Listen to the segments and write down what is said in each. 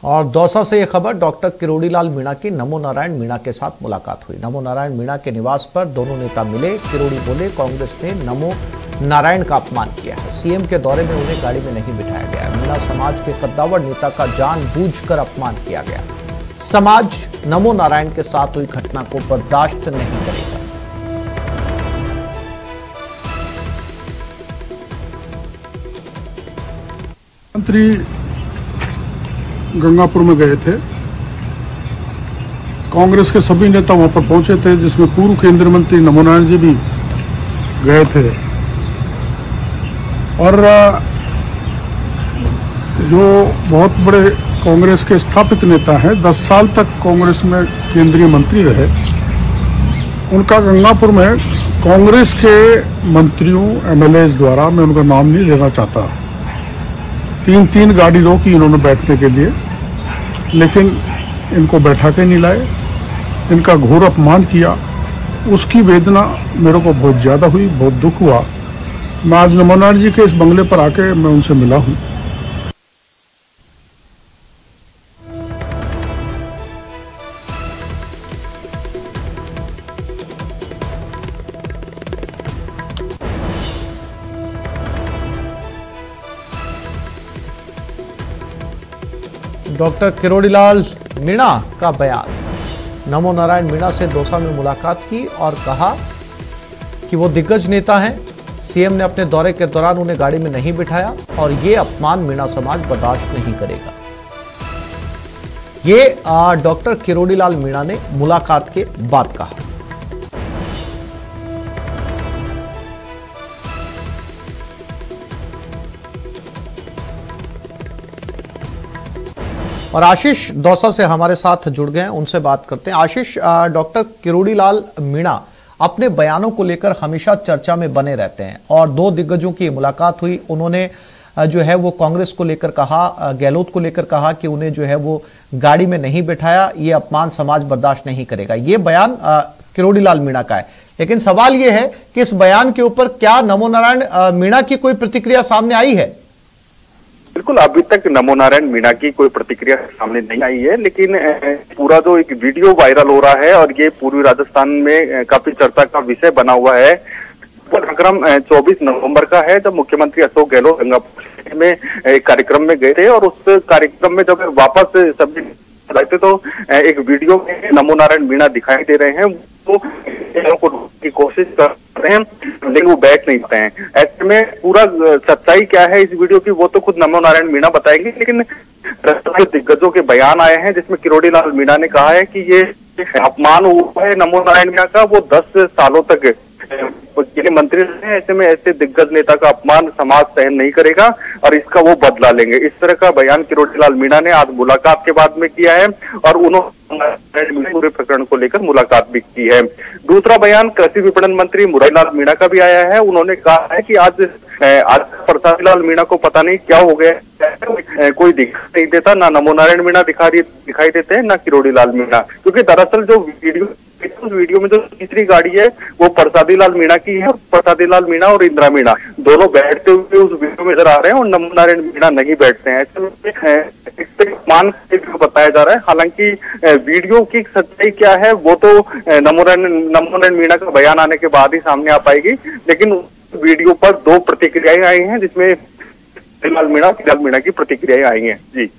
और दौसा से यह खबर, डॉक्टर किरोड़ीलाल मीणा की नमो नारायण मीणा के साथ मुलाकात हुई। नमो नारायण मीणा के निवास पर दोनों नेता मिले। किरोड़ी बोले, कांग्रेस ने नमो नारायण का अपमान किया है। सीएम के दौरे में उन्हें गाड़ी में नहीं बिठाया गया। मीणा समाज के कद्दावर नेता का जानबूझकर अपमान किया गया। समाज नमो नारायण के साथ हुई घटना को बर्दाश्त नहीं करेगा। मंत्री गंगापुर में गए थे। कांग्रेस के सभी नेता वहां पर पहुंचे थे, जिसमें पूर्व केंद्रीय मंत्री नमो नारायण जी भी गए थे। और जो बहुत बड़े कांग्रेस के स्थापित नेता हैं, 10 साल तक कांग्रेस में केंद्रीय मंत्री रहे, उनका गंगापुर में कांग्रेस के मंत्रियों एमएलए द्वारा, मैं उनका नाम नहीं लेना चाहता, 3 गाड़ी रोकी इन्होंने बैठने के लिए, लेकिन इनको बैठा के नहीं लाए। इनका घोर अपमान किया। उसकी वेदना मेरे को बहुत ज़्यादा हुई, बहुत दुख हुआ। मैं आज नमो नारायण जी के इस बंगले पर आके मैं उनसे मिला हूँ। डॉक्टर किरोड़ीलाल मीणा का बयान। नमो नारायण मीणा से दौसा में मुलाकात की और कहा कि वो दिग्गज नेता हैं। सीएम ने अपने दौरे के दौरान उन्हें गाड़ी में नहीं बिठाया और ये अपमान मीणा समाज बर्दाश्त नहीं करेगा। ये डॉक्टर किरोड़ीलाल मीणा ने मुलाकात के बाद कहा। और आशीष दौसा से हमारे साथ जुड़ गए हैं, उनसे बात करते हैं। आशीष, डॉक्टर किरोड़ीलाल मीणा अपने बयानों को लेकर हमेशा चर्चा में बने रहते हैं और 2 दिग्गजों की मुलाकात हुई। उन्होंने जो है वो कांग्रेस को लेकर कहा, गहलोत को लेकर कहा कि उन्हें जो है वो गाड़ी में नहीं बिठाया, ये अपमान समाज बर्दाश्त नहीं करेगा। ये बयान किरोड़ीलाल मीणा का है, लेकिन सवाल ये है कि इस बयान के ऊपर क्या नमो नारायण मीणा की कोई प्रतिक्रिया सामने आई है? बिल्कुल, अभी तक नमो नारायण मीणा की कोई प्रतिक्रिया सामने नहीं आई है, लेकिन पूरा जो एक वीडियो वायरल हो रहा है और ये पूर्वी राजस्थान में काफी चर्चा का विषय बना हुआ है। कार्यक्रम 24 नवंबर का है, जब मुख्यमंत्री अशोक गहलोत गंगापुर में एक कार्यक्रम में गए थे और उस कार्यक्रम में जब वापस सभी थे तो एक वीडियो में नमो नारायण मीणा दिखाई दे रहे हैं। वो की कोशिश कर रहे हैं, लेकिन वो बैठ नहीं पाते हैं। ऐसे में पूरा सच्चाई क्या है इस वीडियो की, वो तो खुद नमो नारायण मीणा बताएंगे, लेकिन दिग्गजों के बयान आए हैं जिसमें किरोड़ीलाल मीणा ने कहा है कि ये अपमान हुआ है नमो नारायण मीणा का। वो 10 सालों तक मंत्री रहे, ऐसे में ऐसे दिग्गज नेता का अपमान समाज सहन नहीं करेगा और इसका वो बदला लेंगे। इस तरह का बयान किरोड़ीलाल मीणा ने आज मुलाकात के बाद में किया है और उन्होंने पूरे प्रकरण को लेकर मुलाकात भी की है। दूसरा बयान कृषि विपणन मंत्री मुरारीलाल मीणा का भी आया है। उन्होंने कहा है कि आज प्रसादीलाल मीणा को पता नहीं क्या हो गया, कोई दिखाई नहीं देता, ना नमो नारायण मीणा दिखाई देते हैं, ना किरोड़ीलाल मीणा, क्योंकि दरअसल जो उस वीडियो में जो तीसरी गाड़ी है वो प्रसादीलाल मीणा की है। प्रसादीलाल मीणा और इंदिरा मीणा दोनों बैठते हुए उस वीडियो में नजर आ रहे हैं और नमो नारायण मीणा नहीं बैठते हैं। ऐसे मान बताया जा रहा है। हालांकि वीडियो की सच्चाई क्या है वो तो नमो नारायण मीणा का बयान आने के बाद ही सामने आ पाएगी, लेकिन वीडियो पर 2 प्रतिक्रियाएं आई हैं, जिसमें किरोड़ीलाल मीणा की प्रतिक्रियाएं आई हैं। जी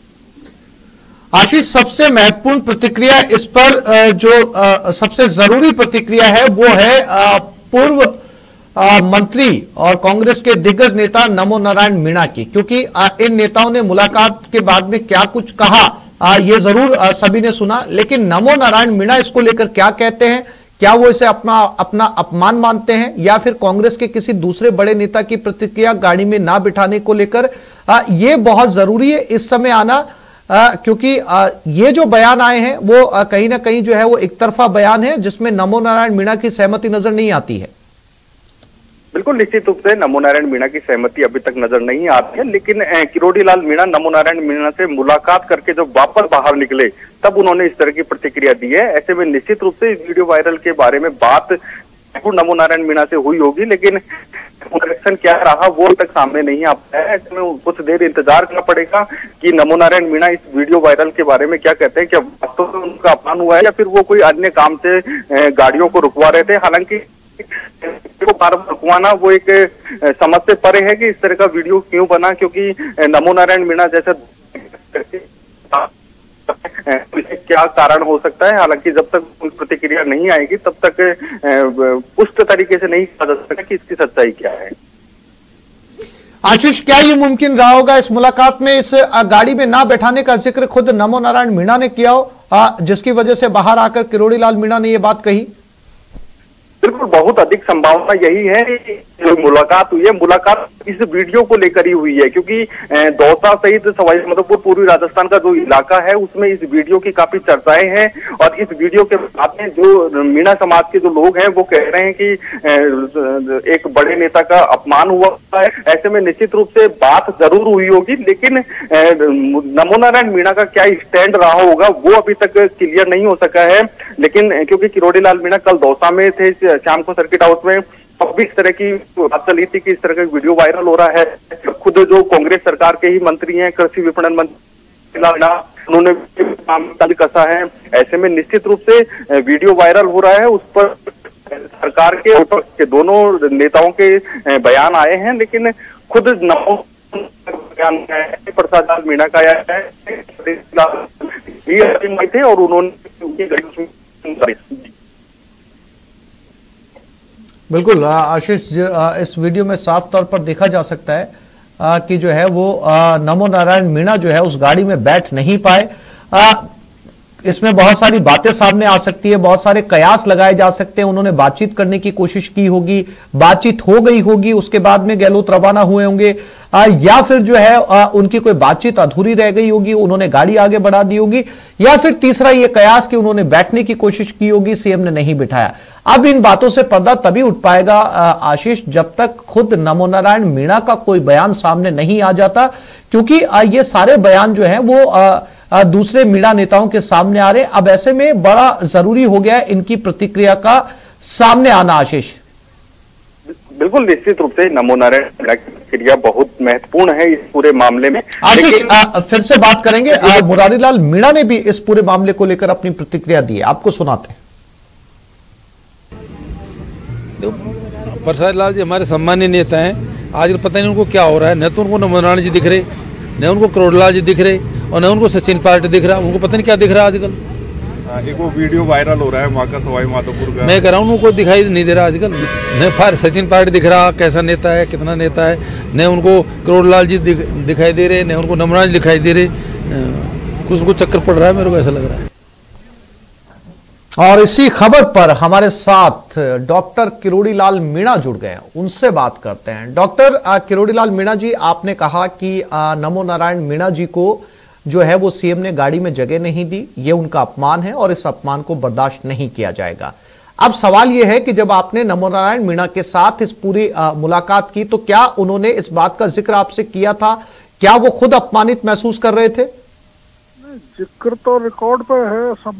आशीष, सबसे महत्वपूर्ण प्रतिक्रिया इस पर जो सबसे जरूरी प्रतिक्रिया है वो है पूर्व मंत्री और कांग्रेस के दिग्गज नेता नमो नारायण मीणा की, क्योंकि इन नेताओं ने मुलाकात के बाद में क्या कुछ कहा ये जरूर सभी ने सुना, लेकिन नमो नारायण मीणा इसको लेकर क्या कहते हैं? क्या वो इसे अपना अपमान मानते हैं या फिर कांग्रेस के किसी दूसरे बड़े नेता की प्रतिक्रिया गाड़ी में ना बिठाने को लेकर? ये बहुत जरूरी है इस समय आना, क्योंकि ये जो बयान आए हैं वो कहीं ना कहीं जो है वो एक तरफा बयान है, जिसमें नमो नारायण मीणा की सहमति नजर नहीं आती है। बिल्कुल, निश्चित रूप से नमो नारायण मीणा की सहमति अभी तक नजर नहीं आती है, लेकिन किरोड़ीलाल मीणा नमो नारायण मीणा से मुलाकात करके जब वापस बाहर निकले तब उन्होंने इस तरह की प्रतिक्रिया दी है। ऐसे में निश्चित रूप से इस वीडियो वायरल के बारे में बात नमो नारायण मीणा से हुई होगी, लेकिन कनेक्शन क्या रहा वो अब तक सामने नहीं आ पाया है। ऐसे में कुछ देर इंतजार करना पड़ेगा कि नमो नारायण मीणा इस वीडियो वायरल के बारे में क्या कहते हैं, क्या वास्तव में उनका अपमान हुआ है या फिर वो कोई अन्य काम से गाड़ियों को रुकवा रहे थे। हालांकि को बार बार रुकवाना वो एक समझ से परे है कि इस तरह का वीडियो क्यों बना, क्योंकि नमो नारायण मीणा जैसा क्या कारण हो सकता है। हालांकि जब तक कोई प्रतिक्रिया नहीं आएगी तब तक पुष्ट तरीके से नहीं कहा जा सकता कि इसकी सच्चाई क्या है। आशीष, क्या ये मुमकिन रहा होगा इस मुलाकात में इस गाड़ी में ना बैठाने का जिक्र खुद नमो नारायण मीणा ने किया हो, जिसकी वजह से बाहर आकर किरोड़ी लाल मीणा ने ये बात कही? बिल्कुल, बहुत अधिक संभावना यही है कि जो मुलाकात हुई है, मुलाकात इस वीडियो को लेकर ही हुई है, क्योंकि दौसा सहित सवाई माधोपुर पूर्वी राजस्थान का जो इलाका है उसमें इस वीडियो की काफी चर्चाएं हैं। और इस वीडियो के बाद में जो मीणा समाज के जो लोग हैं वो कह रहे हैं कि एक बड़े नेता का अपमान हुआ है। ऐसे में निश्चित रूप से बात जरूर हुई होगी, लेकिन नमो नारायण मीणा का क्या स्टैंड रहा होगा वो अभी तक क्लियर नहीं हो सका है। लेकिन क्योंकि किरोड़ी लाल मीणा कल दौसा में थे शाम को सर्किट हाउस में, अब भी इस तरह की बात चली थी कि इस तरह का वीडियो वायरल हो रहा है। खुद जो कांग्रेस सरकार के ही मंत्री हैं, कृषि विपणन मंत्री, उन्होंने काम कसा है। ऐसे में निश्चित रूप से वीडियो वायरल हो रहा है, उस पर सरकार के दोनों नेताओं के बयान आए हैं, लेकिन खुद नमो प्रसाद लाल मीणा का आया है थे और उन्होंने बिल्कुल आशीष, इस वीडियो में साफ तौर पर देखा जा सकता है कि जो है वो नमो नारायण मीणा जो है उस गाड़ी में बैठ नहीं पाए। इसमें बहुत सारी बातें सामने आ सकती है, बहुत सारे कयास लगाए जा सकते हैं। उन्होंने बातचीत करने की कोशिश की होगी, बातचीत हो गई होगी, उसके बाद में गहलोत रवाना हुए होंगे, या फिर जो है उनकी कोई बातचीत अधूरी रह गई होगी, उन्होंने गाड़ी आगे बढ़ा दी होगी, या फिर तीसरा ये कयास कि उन्होंने बैठने की कोशिश की होगी, सीएम ने नहीं बिठाया। अब इन बातों से पर्दा तभी उठ पाएगा आशीष जब तक खुद नमो नारायण मीणा का कोई बयान सामने नहीं आ जाता, क्योंकि ये सारे बयान जो है वो दूसरे मीणा नेताओं के सामने आ रहे। अब ऐसे में बड़ा जरूरी हो गया है इनकी प्रतिक्रिया का सामने आना। आशीष, बिल्कुल, निश्चित रूप से नमो नारायण मीणा की प्रतिक्रिया बहुत महत्वपूर्ण है इस पूरे मामले में। आशीष, फिर से बात करेंगे। मुरारी लाल मीणा ने भी इस पूरे मामले को लेकर अपनी प्रतिक्रिया दी है, आपको सुनाते हैं। प्रसाद लाल जी हमारे सम्मानीय नेता हैं। आजकल पता नहीं उनको क्या हो रहा है, न तो उनको नमो नारायण जी दिख रहे, न उनको किरोड़ी लाल जी दिख रहे, और न उनको सचिन पायलट दिख रहा। उनको पता नहीं क्या दिख रहा है आजकल। एक वो वीडियो वायरल हो रहा है वहाँ का सवाई माधोपुर का, मैं कह रहा हूँ उनको दिखाई नहीं दे रहा आजकल। न फार सचिन पायलट दिख रहा कैसा नेता है, कितना नेता है, न उनको किरोड़ी लाल जी दिखाई दे रहे, न उनको नमो नारायण दिखाई दे रहे। कुछ उनको चक्कर पड़ रहा है, मेरे को ऐसा लग रहा है। और इसी खबर पर हमारे साथ डॉक्टर किरोड़ी लाल मीणा जुड़ गए हैं, उनसे बात करते हैं। डॉक्टर किरोड़ी लाल मीणा जी, आपने कहा कि नमो नारायण मीणा जी को जो है वो सीएम ने गाड़ी में जगह नहीं दी, ये उनका अपमान है और इस अपमान को बर्दाश्त नहीं किया जाएगा। अब सवाल यह है कि जब आपने नमो नारायण मीणा के साथ इस पूरी मुलाकात की तो क्या उन्होंने इस बात का जिक्र आपसे किया था? क्या वो खुद अपमानित महसूस कर रहे थे? जिक्र तो रिकॉर्ड पे है, सब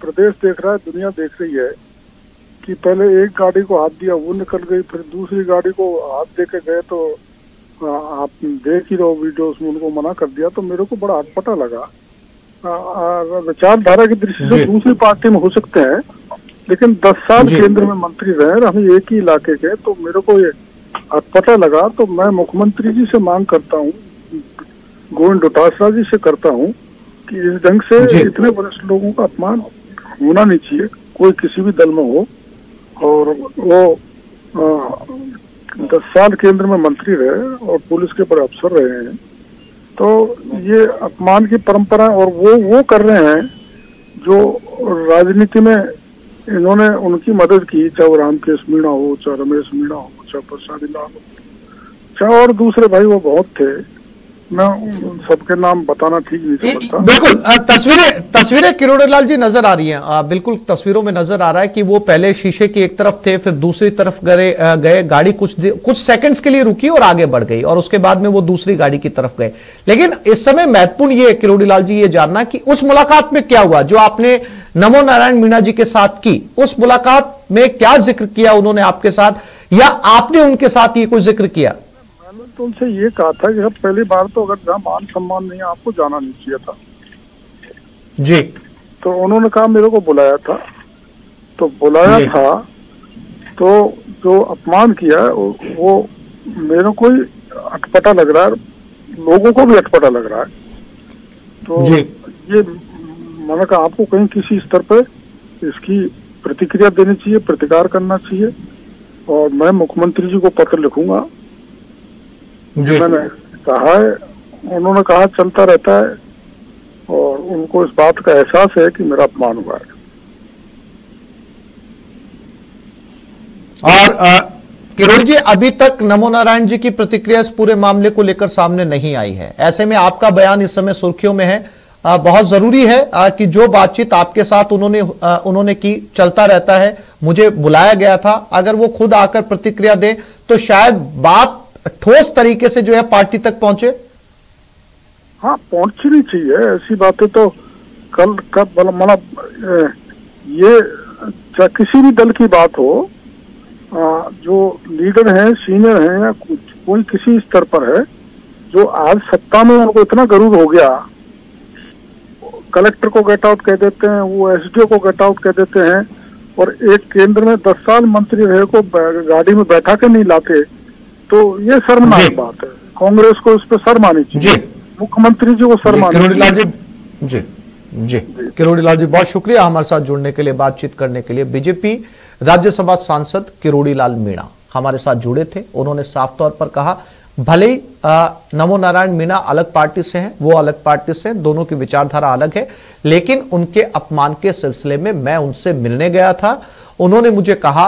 प्रदेश देख रहा है, दुनिया देख रही है कि पहले एक गाड़ी को हाथ दिया वो निकल गई, फिर दूसरी गाड़ी को हाथ दे के गए तो आप देख ही रहो वीडियो, उसमें उनको मना कर दिया। तो मेरे को बड़ा अटपटा लगा। विचारधारा की दृष्टि से दूसरी पार्टी में हो सकते हैं, लेकिन 10 साल केंद्र में मंत्री रहे, हम एक ही इलाके के, तो मेरे को ये अटपटा लगा। तो मैं मुख्यमंत्री जी से मांग करता हूँ, गोविंद डोटासरा जी से करता हूँ कि इस ढंग से इतने वरिष्ठ लोगों का अपमान होना नहीं चाहिए, कोई किसी भी दल में हो। और वो 10 साल केंद्र में मंत्री रहे और पुलिस के बड़े अफसर रहे हैं, तो ये अपमान की परंपरा और वो कर रहे हैं जो राजनीति में इन्होंने उनकी मदद की, चाहे वो रामकेश मीणा हो, चाहे रमेश मीणा हो, चाहे प्रसाद लाल हो, चाहे और दूसरे भाई वो बहुत थे, मैं सबके नाम बताना ठीक नहीं समझता। बिल्कुल, तस्वीरें तस्वीरें किरोड़ी लाल जी नजर आ रही हैं, बिल्कुल तस्वीरों में नजर आ रहा है कि वो पहले शीशे की एक तरफ थे, फिर दूसरी तरफ गए, गाड़ी कुछ सेकंड्स के लिए रुकी और आगे बढ़ गई और उसके बाद में वो दूसरी गाड़ी की तरफ गए। लेकिन इस समय महत्वपूर्ण ये किरोड़ी लाल जी ये जानना कि उस मुलाकात में क्या हुआ जो आपने नमो नारायण मीणा जी के साथ की, उस मुलाकात में क्या जिक्र किया उन्होंने आपके साथ या आपने उनके साथ ये कोई जिक्र किया? मैंने तो उनसे ये कहा था कि अब पहली बार तो अगर जहाँ मान सम्मान नहीं है आपको जाना नहीं चाहिए था जी। तो उन्होंने कहा मेरे को बुलाया था, तो बुलाया था तो जो अपमान किया वो मेरे को ही अटपटा लग रहा है, लोगों को भी अटपटा लग रहा है। तो जी। ये मैंने कहा आपको कहीं किसी स्तर पर इसकी प्रतिक्रिया देनी चाहिए, प्रतिकार करना चाहिए और मैं मुख्यमंत्री जी को पत्र लिखूंगा। मैंने कहा है, उन्होंने कहा चलता रहता है और उनको इस बात का एहसास है कि मेरा अपमान हुआ है। और किरोड़ी जी अभी तक नमो नारायण जी की प्रतिक्रिया इस पूरे मामले को लेकर सामने नहीं आई है। ऐसे में आपका बयान इस समय सुर्खियों में है। बहुत जरूरी है कि जो बातचीत आपके साथ उन्होंने की चलता रहता है, मुझे बुलाया गया था, अगर वो खुद आकर प्रतिक्रिया दे तो शायद बात ठोस तरीके से जो है पार्टी तक पहुंचे। हाँ, पहुंचनी चाहिए। ऐसी बातें तो कल मतलब ये किसी भी दल की बात हो, जो लीडर हैं, सीनियर हैं या कोई किसी स्तर पर है, जो आज सत्ता में उनको इतना गरूर हो गया, कलेक्टर को गेट आउट कह देते हैं, वो एसडीओ को गेट आउट कह देते हैं और एक केंद्र में 10 साल मंत्री रहे को गाड़ी में बैठा के नहीं लाते, तो ये शर्मनाक बात है। कांग्रेस को इस पर शर्म आनी चाहिए, मुख्यमंत्री जी को शर्म आनी चाहिए। जी किरोड़ी लाल जी बहुत शुक्रिया हमारे साथ जुड़ने के लिए, बातचीत करने के लिए। बीजेपी राज्यसभा सांसद किरोड़ी लाल मीणा हमारे साथ जुड़े थे। उन्होंने साफ तौर पर कहा भले ही नमो नारायण मीणा अलग पार्टी से हैं, वो अलग पार्टी से हैं, दोनों की विचारधारा अलग है, लेकिन उनके अपमान के सिलसिले में मैं उनसे मिलने गया था। उन्होंने मुझे कहा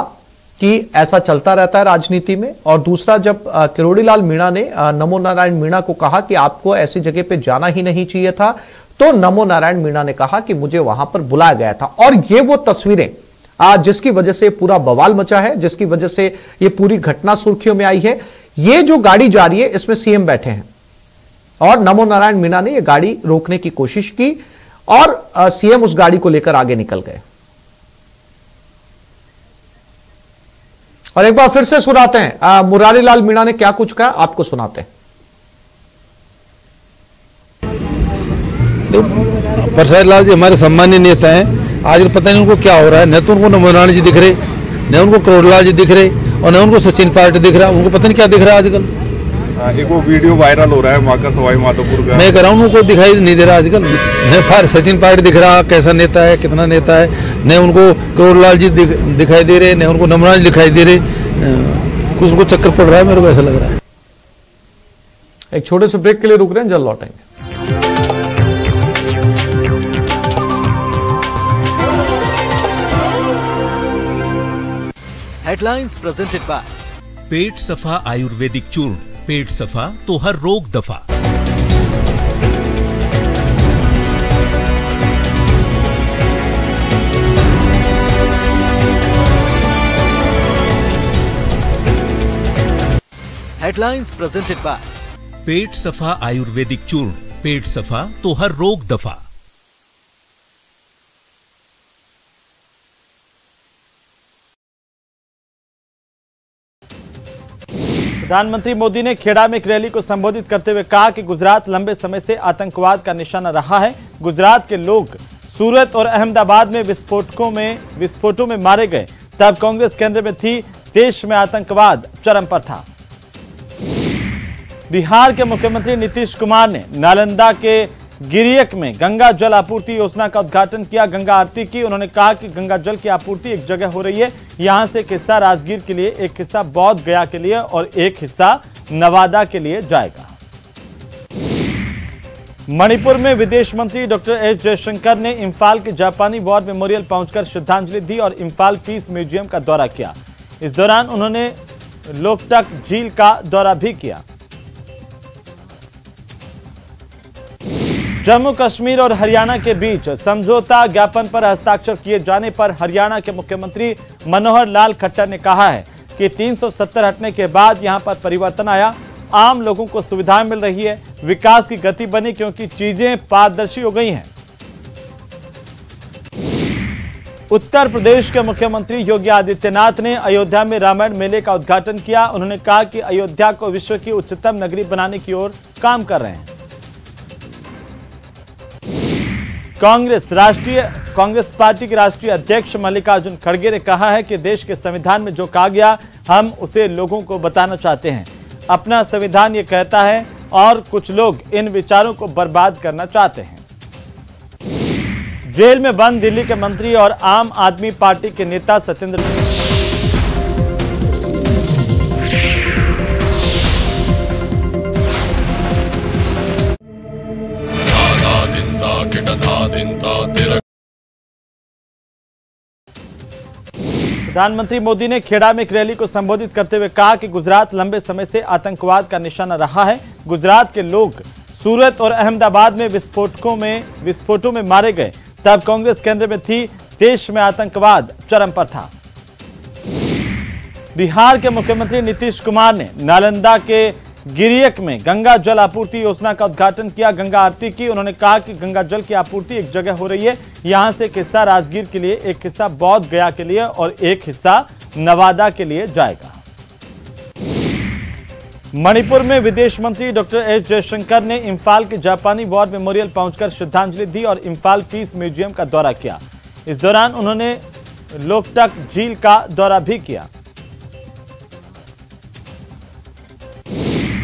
कि ऐसा चलता रहता है राजनीति में। और दूसरा, जब किरोड़ी लाल मीणा ने नमो नारायण मीणा को कहा कि आपको ऐसी जगह पे जाना ही नहीं चाहिए था, तो नमो नारायण मीणा ने कहा कि मुझे वहां पर बुलाया गया था। और ये वो तस्वीरें जिसकी वजह से पूरा बवाल मचा है, जिसकी वजह से ये पूरी घटना सुर्खियों में आई है। ये जो गाड़ी जा रही है इसमें सीएम बैठे हैं और नमो नारायण मीणा ने ये गाड़ी रोकने की कोशिश की और सीएम उस गाड़ी को लेकर आगे निकल गए। और एक बार फिर से सुनाते हैं मुरारी लाल मीणा ने क्या कुछ कहा, आपको सुनाते हैं। प्रसाद लाल जी हमारे सम्मानीय नेता हैं। आज पता नहीं उनको क्या हो रहा है, न तो उनको नमो नारायण जी दिख रहे, न उनको किरोड़ी लाल जी दिख रहे और न उनको सचिन पायलट दिख रहा। उनको पता नहीं क्या दिख रहा है आजकल। एक वो वीडियो वायरल हो रहा है वहाँ का सवाई माधोपुर का, मैं कह रहा हूँ उनको दिखाई नहीं दे रहा आजकल। न फार सचिन पायलट दिख रहा कैसा नेता है, कितना नेता है, न उनको किरोड़ी लाल जी दिखाई दे रहे, न उनको नमो नारायण दिखाई दे रहे। कुछ उनको चक्कर पड़ रहा है, मेरे को ऐसा लग रहा है। एक छोटे से ब्रेक के लिए रुक रहे हैं, जल्द लौटेंगे। हेडलाइंस प्रेजेंटेड बाय पेट सफा आयुर्वेदिक चूर्ण, पेट सफा तो हर रोग दफा। हेडलाइंस प्रेजेंटेड बाय पेट सफा आयुर्वेदिक चूर्ण, पेट सफा तो हर रोग दफा। प्रधानमंत्री मोदी ने खेड़ा में एक रैली को संबोधित करते हुए कहा कि गुजरात लंबे समय से आतंकवाद का निशाना रहा है। गुजरात के लोग सूरत और अहमदाबाद में विस्फोटों में मारे गए, तब कांग्रेस केंद्र में थी, देश में आतंकवाद चरम पर था। बिहार के मुख्यमंत्री नीतीश कुमार ने नालंदा के गिरियक में गंगा जल आपूर्ति योजना का उद्घाटन किया, गंगा आरती की। उन्होंने कहा कि गंगा जल की आपूर्ति एक जगह हो रही है, यहां से एक हिस्सा राजगीर के लिए, एक हिस्सा बौद्ध गया के लिए और एक हिस्सा नवादा के लिए जाएगा। मणिपुर में विदेश मंत्री डॉक्टर एस जयशंकर ने इंफाल के जापानी वॉर मेमोरियल पहुंचकर श्रद्धांजलि दी और इंफाल पीस म्यूजियम का दौरा किया। इस दौरान उन्होंने लोकटक झील का दौरा भी किया। जम्मू कश्मीर और हरियाणा के बीच समझौता ज्ञापन पर हस्ताक्षर किए जाने पर हरियाणा के मुख्यमंत्री मनोहर लाल खट्टर ने कहा है कि 370 हटने के बाद यहां पर परिवर्तन आया, आम लोगों को सुविधाएं मिल रही है, विकास की गति बनी क्योंकि चीजें पारदर्शी हो गई हैं। उत्तर प्रदेश के मुख्यमंत्री योगी आदित्यनाथ ने अयोध्या में रामायण मेले का उद्घाटन किया। उन्होंने कहा कि अयोध्या को विश्व की उच्चतम नगरी बनाने की ओर काम कर रहे हैं। कांग्रेस पार्टी के राष्ट्रीय अध्यक्ष मल्लिकार्जुन खड़गे ने कहा है कि देश के संविधान में जो कहा गया हम उसे लोगों को बताना चाहते हैं। अपना संविधान ये कहता है और कुछ लोग इन विचारों को बर्बाद करना चाहते हैं। जेल में बंद दिल्ली के मंत्री और आम आदमी पार्टी के नेता सत्येंद्र प्रधानमंत्री मोदी ने खेड़ा में एक रैली को संबोधित करते हुए कहा कि गुजरात लंबे समय से आतंकवाद का निशाना रहा है। गुजरात के लोग सूरत और अहमदाबाद में विस्फोटों में मारे गए, तब कांग्रेस केंद्र में थी, देश में आतंकवाद चरम पर था। बिहार के मुख्यमंत्री नीतीश कुमार ने नालंदा के गिरियक में गंगा जल आपूर्ति योजना का उद्घाटन किया, गंगा आरती की। उन्होंने कहा कि गंगा जल की आपूर्ति एक जगह हो रही है, यहां से एक हिस्सा राजगीर के लिए, एक हिस्सा बौद्ध गया के लिए और एक हिस्सा नवादा के लिए जाएगा। मणिपुर में विदेश मंत्री डॉक्टर एस जयशंकर ने इंफाल के जापानी वॉर मेमोरियल पहुंचकर श्रद्धांजलि दी और इंफाल पीस म्यूजियम का दौरा किया। इस दौरान उन्होंने लोकटक झील का दौरा भी किया।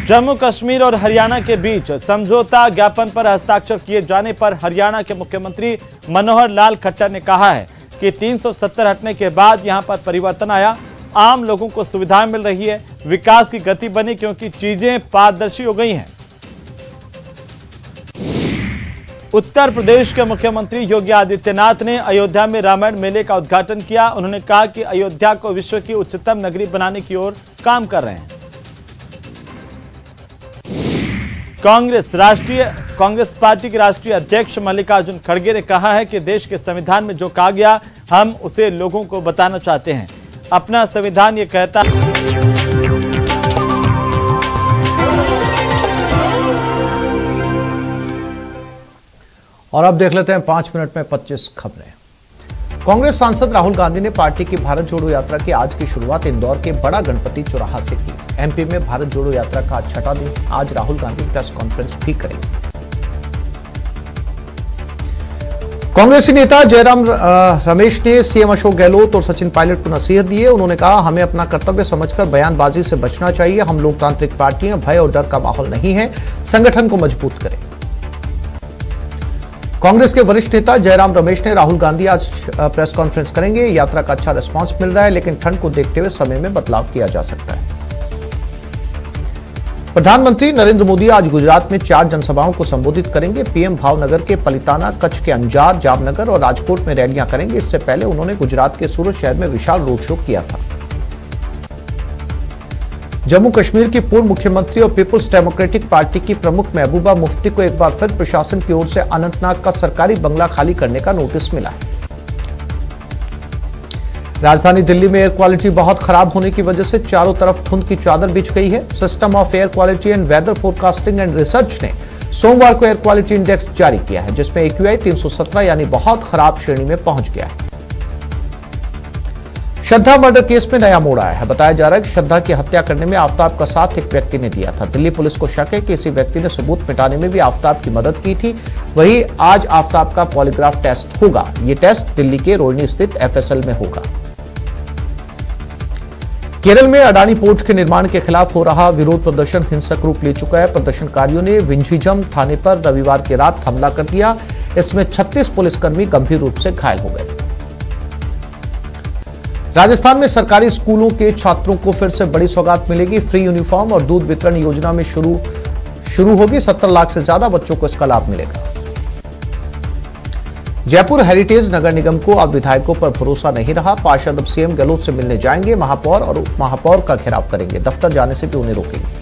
जम्मू कश्मीर और हरियाणा के बीच समझौता ज्ञापन पर हस्ताक्षर किए जाने पर हरियाणा के मुख्यमंत्री मनोहर लाल खट्टर ने कहा है कि 370 हटने के बाद यहां पर परिवर्तन आया, आम लोगों को सुविधाएं मिल रही है, विकास की गति बनी क्योंकि चीजें पारदर्शी हो गई हैं। उत्तर प्रदेश के मुख्यमंत्री योगी आदित्यनाथ ने अयोध्या में रामायण मेले का उद्घाटन किया। उन्होंने कहा कि अयोध्या को विश्व की उच्चतम नगरी बनाने की ओर काम कर रहे हैं। कांग्रेस पार्टी के राष्ट्रीय अध्यक्ष मल्लिकार्जुन खड़गे ने कहा है कि देश के संविधान में जो कहा गया हम उसे लोगों को बताना चाहते हैं। अपना संविधान ये कहता है। और अब देख लेते हैं 5 मिनट में 25 खबरें। कांग्रेस सांसद राहुल गांधी ने पार्टी की भारत जोड़ो यात्रा की आज की शुरुआत इंदौर के बड़ा गणपति चौराहा से की। एमपी में भारत जोड़ो यात्रा का आज 6वां दिन। आज राहुल गांधी प्रेस कॉन्फ्रेंस भी करेंगे। कांग्रेसी नेता जयराम रमेश ने सीएम अशोक गहलोत और सचिन पायलट को नसीहत दी है। उन्होंने कहा हमें अपना कर्तव्य समझकर बयानबाजी से बचना चाहिए। हम लोकतांत्रिक पार्टियां, भय और डर का माहौल नहीं है, संगठन को मजबूत करें। कांग्रेस के वरिष्ठ नेता जयराम रमेश ने राहुल गांधी आज प्रेस कॉन्फ्रेंस करेंगे। यात्रा का अच्छा रिस्पांस मिल रहा है, लेकिन ठंड को देखते हुए समय में बदलाव किया जा सकता है। प्रधानमंत्री नरेंद्र मोदी आज गुजरात में 4 जनसभाओं को संबोधित करेंगे। पीएम भावनगर के पलिताना, कच्छ के अंजार, जामनगर और राजकोट में रैलियां करेंगे। इससे पहले उन्होंने गुजरात के सूरत शहर में विशाल रोड शो किया था। जम्मू कश्मीर की पूर्व मुख्यमंत्री और पीपुल्स डेमोक्रेटिक पार्टी की प्रमुख महबूबा मुफ्ती को एक बार फिर प्रशासन की ओर से अनंतनाग का सरकारी बंगला खाली करने का नोटिस मिला है। राजधानी दिल्ली में एयर क्वालिटी बहुत खराब होने की वजह से चारों तरफ धुंध की चादर बिछ गई है। System of air quality and weather forecasting and research ने सोमवार को एयर क्वालिटी इंडेक्स जारी किया है, जिसमें AQI 317 यानी बहुत खराब श्रेणी में पहुंच गया है। श्रद्धा मर्डर केस में नया मोड़ आया है। बताया जा रहा है कि श्रद्धा की हत्या करने में आफताब का साथ एक व्यक्ति ने दिया था। दिल्ली पुलिस को शक है कि इसी व्यक्ति ने सबूत मिटाने में भी आफताब की मदद की थी। वहीं आज आफताब का पॉलीग्राफ टेस्ट होगा। ये टेस्ट दिल्ली के रोहिणी स्थित FSL में होगा। केरल में अडानी पोर्ट के निर्माण के खिलाफ हो रहा विरोध प्रदर्शन हिंसक रूप ले चुका है। प्रदर्शनकारियों ने विंझीजम थाने पर रविवार की रात हमला कर दिया। इसमें 36 पुलिसकर्मी गंभीर रूप से घायल हो गए। राजस्थान में सरकारी स्कूलों के छात्रों को फिर से बड़ी सौगात मिलेगी। फ्री यूनिफॉर्म और दूध वितरण योजना में शुरू होगी। 70 लाख से ज्यादा बच्चों को इसका लाभ मिलेगा। जयपुर हेरिटेज नगर निगम को अब विधायकों पर भरोसा नहीं रहा। पार्षद अब सीएम गहलोत से मिलने जाएंगे। महापौर और उप महापौर का घेराव करेंगे। दफ्तर जाने से भी उन्हें रोकेंगे।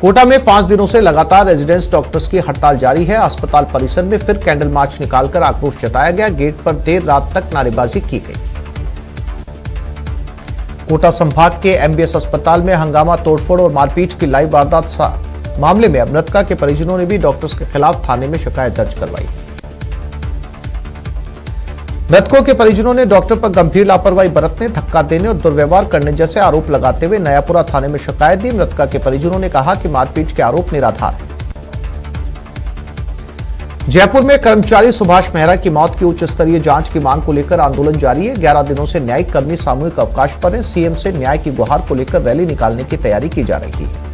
कोटा में 5 दिनों से लगातार रेजिडेंस डॉक्टर्स की हड़ताल जारी है। अस्पताल परिसर में फिर कैंडल मार्च निकालकर आक्रोश जताया गया। गेट पर देर रात तक नारेबाजी की गई। कोटा संभाग के एमबीएस अस्पताल में हंगामा, तोड़फोड़ और मारपीट की लाइव वारदात मामले में मृतका के परिजनों ने भी डॉक्टर्स के खिलाफ थाने में शिकायत दर्ज करवाई। मृतकों के परिजनों ने डॉक्टर पर गंभीर लापरवाही बरतने, धक्का देने और दुर्व्यवहार करने जैसे आरोप लगाते हुए नयापुरा थाने में शिकायत दी। मृतका के परिजनों ने कहा कि मारपीट के आरोप निराधार हैं। जयपुर में कर्मचारी सुभाष मेहरा की मौत की उच्च स्तरीय जांच की मांग को लेकर आंदोलन जारी है। 11 दिनों से न्यायिक कर्मी सामूहिक अवकाश पर हैं। सीएम से न्याय की गुहार को लेकर रैली निकालने की तैयारी की जा रही है।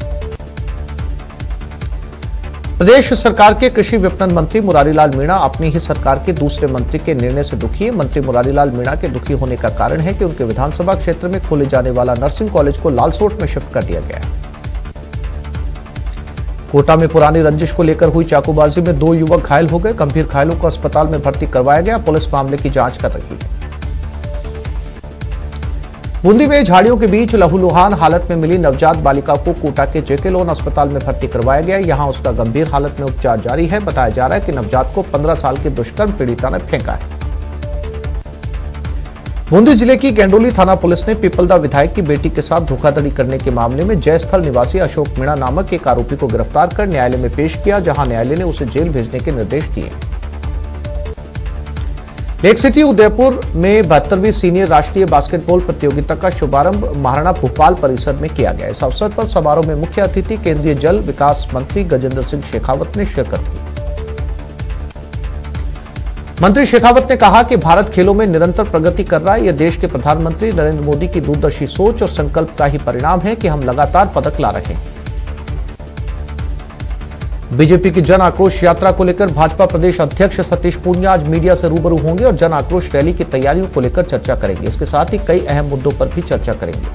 प्रदेश सरकार के कृषि विपणन मंत्री मुरारीलाल मीणा अपनी ही सरकार के दूसरे मंत्री के निर्णय से दुखी है। मंत्री मुरारीलाल मीणा के दुखी होने का कारण है कि उनके विधानसभा क्षेत्र में खोले जाने वाला नर्सिंग कॉलेज को लालसोट में शिफ्ट कर दिया गया है। कोटा में पुरानी रंजिश को लेकर हुई चाकूबाजी में 2 युवक घायल हो गए। गंभीर घायलों को अस्पताल में भर्ती करवाया गया। पुलिस मामले की जांच कर रही है। बूंदी में झाड़ियों के बीच लहूलुहान हालत में मिली नवजात बालिका को कोटा के जेके लोन अस्पताल में भर्ती करवाया गया। यहां उसका गंभीर हालत में उपचार जारी है। बताया जा रहा है कि नवजात को 15 साल की दुष्कर्म पीड़िता ने फेंका है। बूंदी जिले की गेंडोली थाना पुलिस ने पीपलदा विधायक की बेटी के साथ धोखाधड़ी करने के मामले में जयस्थल निवासी अशोक मीणा नामक एक आरोपी को गिरफ्तार कर न्यायालय में पेश किया, जहां न्यायालय ने उसे जेल भेजने के निर्देश दिए। लेक सिटी उदयपुर में 72वीं सीनियर राष्ट्रीय बास्केटबॉल प्रतियोगिता का शुभारंभ महाराणा भूपाल परिसर में किया गया। इस अवसर पर समारोह में मुख्य अतिथि केंद्रीय जल विकास मंत्री गजेंद्र सिंह शेखावत ने शिरकत की। मंत्री शेखावत ने कहा कि भारत खेलों में निरंतर प्रगति कर रहा है। यह देश के प्रधानमंत्री नरेंद्र मोदी की दूरदर्शी सोच और संकल्प का ही परिणाम है कि हम लगातार पदक ला रहे हैं। बीजेपी की जन आक्रोश यात्रा को लेकर भाजपा प्रदेश अध्यक्ष सतीश पूनिया आज मीडिया से रूबरू होंगे और जन आक्रोश रैली की तैयारियों को लेकर चर्चा करेंगे। इसके साथ ही कई अहम मुद्दों पर भी चर्चा करेंगे।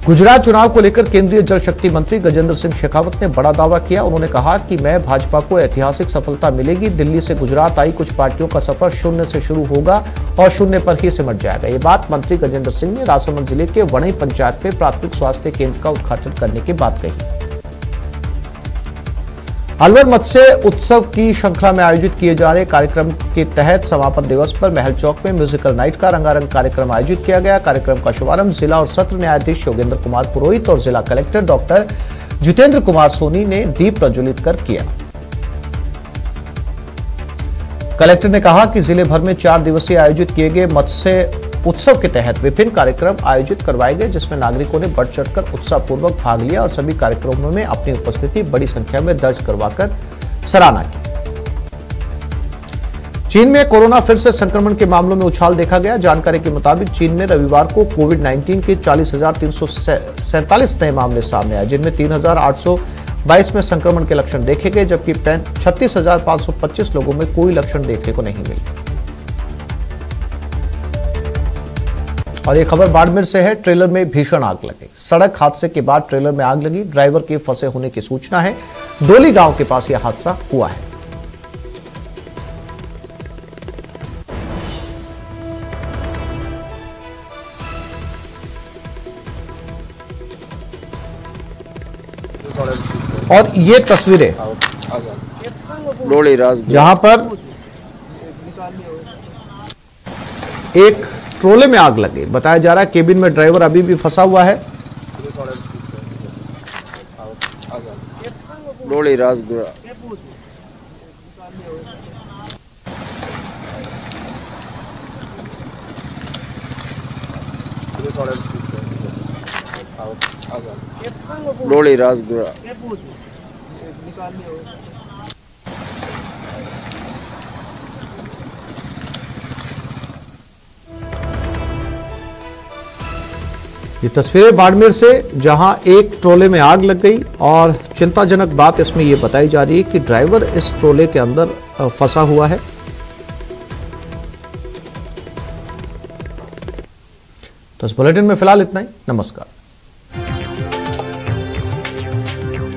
गुजरात चुनाव को लेकर केंद्रीय जल शक्ति मंत्री गजेंद्र सिंह शेखावत ने बड़ा दावा किया। उन्होंने कहा कि मैं भाजपा को ऐतिहासिक सफलता मिलेगी। दिल्ली से गुजरात आई कुछ पार्टियों का सफर शून्य से शुरू होगा और शून्य पर ही सिमट जाएगा। ये बात मंत्री गजेंद्र सिंह ने राजसमंद जिले के वणई पंचायत में प्राथमिक स्वास्थ्य केंद्र का उद्घाटन करने के बाद कही। अलवर मत्स्य उत्सव की श्रृंखला में आयोजित किए जा रहे कार्यक्रम के तहत समापन दिवस पर महल चौक में म्यूजिकल नाइट का रंगारंग कार्यक्रम आयोजित किया गया। कार्यक्रम का शुभारंभ जिला और सत्र न्यायाधीश योगेंद्र कुमार पुरोहित और जिला कलेक्टर डॉक्टर जितेंद्र कुमार सोनी ने दीप प्रज्वलित कर किया। कलेक्टर ने कहा कि जिले भर में 4 दिवसीय आयोजित किए गए मत्स्य उत्सव के तहत विभिन्न कार्यक्रम आयोजित करवाए गए, जिसमें नागरिकों ने बढ़ चढ़कर उत्साहपूर्वक भाग लिया और सभी कार्यक्रमों में अपनी उपस्थिति बड़ी संख्या में दर्ज करवाकर सराहना की। चीन में कोरोना फिर से संक्रमण के मामलों में उछाल देखा गया। जानकारी के मुताबिक चीन में रविवार को कोविड-19 के 40,347 नए मामले सामने आए, जिनमें 3,822 में संक्रमण के लक्षण देखे गए, जबकि 36,525 लोगों में कोई लक्षण देखने को नहीं मिले। और ये खबर बाड़मेर से है। ट्रेलर में भीषण आग लगी। सड़क हादसे के बाद ट्रेलर में आग लगी। ड्राइवर के फंसे होने की सूचना है। डोली गांव के पास यह हादसा हुआ है। और ये तस्वीरें जहां पर एक ट्रोले में आग लगी। बताया जा रहा है केबिन में ड्राइवर अभी भी फंसा हुआ है। ये तस्वीरें बाड़मेर से, जहां एक ट्रोले में आग लग गई और चिंताजनक बात इसमें यह बताई जा रही है कि ड्राइवर इस ट्रोले के अंदर फंसा हुआ है। तो इस बुलेटिन में फिलहाल इतना ही। नमस्कार।